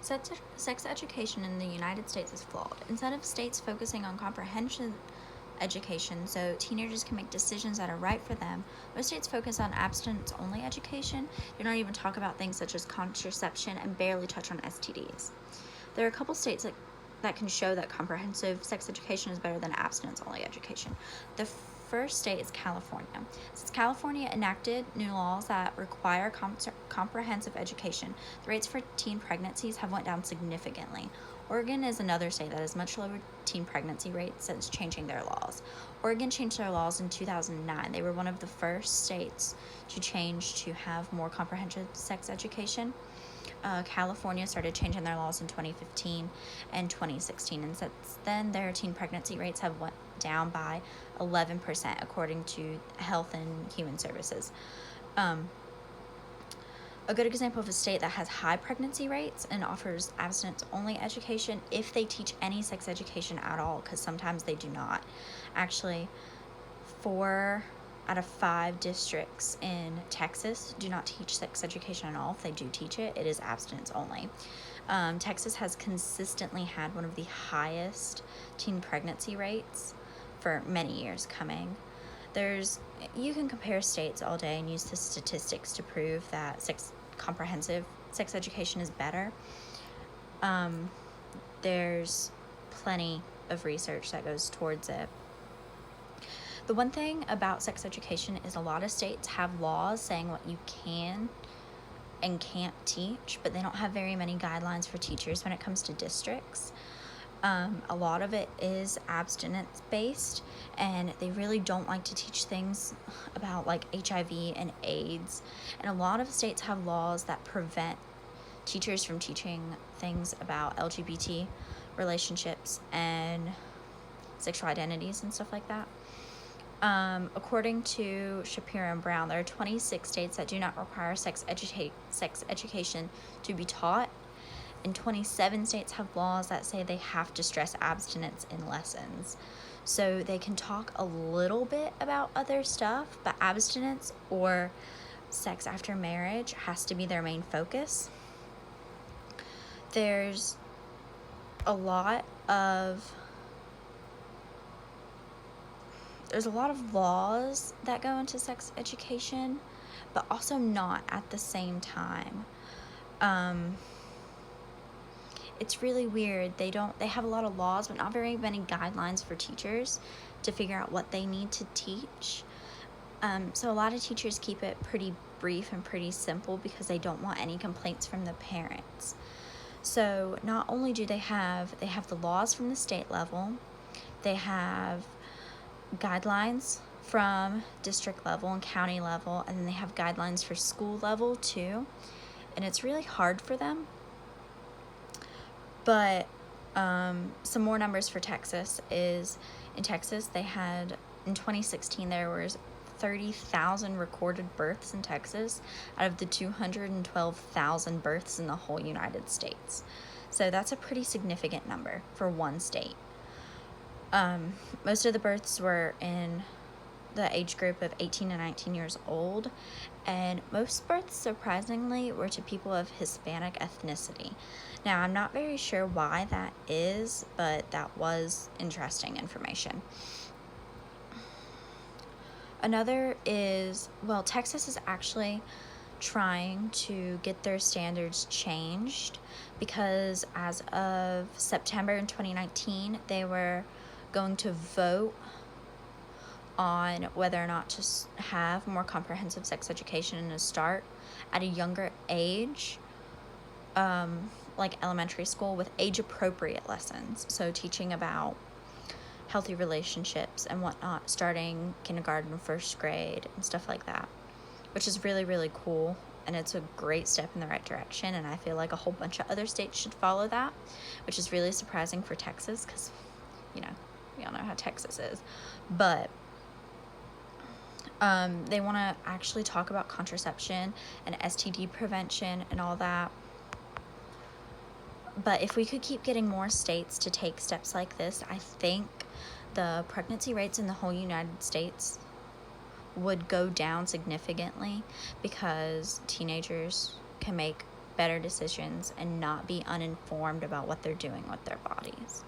Sex education in the United States is flawed. Instead of states focusing on comprehension education so teenagers can make decisions that are right for them, most states focus on abstinence-only education. They don't even talk about things such as contraception and barely touch on STDs. There are a couple states that can show that comprehensive sex education is better than abstinence-only education. The first state is California. Since California enacted new laws that require comprehensive education, the rates for teen pregnancies have went down significantly. Oregon is another state that has much lower teen pregnancy rates since changing their laws. Oregon changed their laws in 2009. They were one of the first states to change to have more comprehensive sex education. California started changing their laws in 2015 and 2016, and since then their teen pregnancy rates have went down by 11% according to Health and Human Services. A good example of a state that has high pregnancy rates and offers abstinence-only education, if they teach any sex education at all, because sometimes they do not. Actually, 4 out of 5 districts in Texas do not teach sex education at all. If they do teach it, it is abstinence only. Texas has consistently had one of the highest teen pregnancy rates for many years coming. You can compare states all day and use the statistics to prove that comprehensive sex education is better. There's plenty of research that goes towards it. The one thing about sex education is a lot of states have laws saying what you can and can't teach, but they don't have very many guidelines for teachers when it comes to districts. A lot of it is abstinence-based, and they really don't like to teach things about like HIV and AIDS. And a lot of states have laws that prevent teachers from teaching things about LGBT relationships and sexual identities and stuff like that. According to Shapiro and Brown, there are 26 states that do not require sex education to be taught, and 27 states have laws that say they have to stress abstinence in lessons. So they can talk a little bit about other stuff, but abstinence or sex after marriage has to be their main focus. There's a lot of laws that go into sex education, but also not at the same time. It's really weird. They have a lot of laws, but not very many guidelines for teachers to figure out what they need to teach. So a lot of teachers keep it pretty brief and pretty simple because they don't want any complaints from the parents. So not only do they have the laws from the state level, they have guidelines from district level and county level, and then they have guidelines for school level too, and it's really hard for them. But some more numbers for Texas is, in Texas they had, in 2016 there was 30,000 recorded births in Texas out of the 212,000 births in the whole United States. So that's a pretty significant number for one state. Most of the births were in the age group of 18 to 19 years old, and most births, surprisingly, were to people of Hispanic ethnicity. Now, I'm not very sure why that is, but that was interesting information. Another is, Texas is actually trying to get their standards changed because as of September in 2019, they were going to vote on whether or not to have more comprehensive sex education and to start at a younger age, like elementary school, with age-appropriate lessons. So teaching about healthy relationships and whatnot, starting kindergarten and first grade and stuff like that, which is really, really cool. And it's a great step in the right direction. And I feel like a whole bunch of other states should follow that, which is really surprising for Texas because, we all know how Texas is. But they want to actually talk about contraception and STD prevention and all that. But if we could keep getting more states to take steps like this, I think the pregnancy rates in the whole United States would go down significantly because teenagers can make better decisions and not be uninformed about what they're doing with their bodies.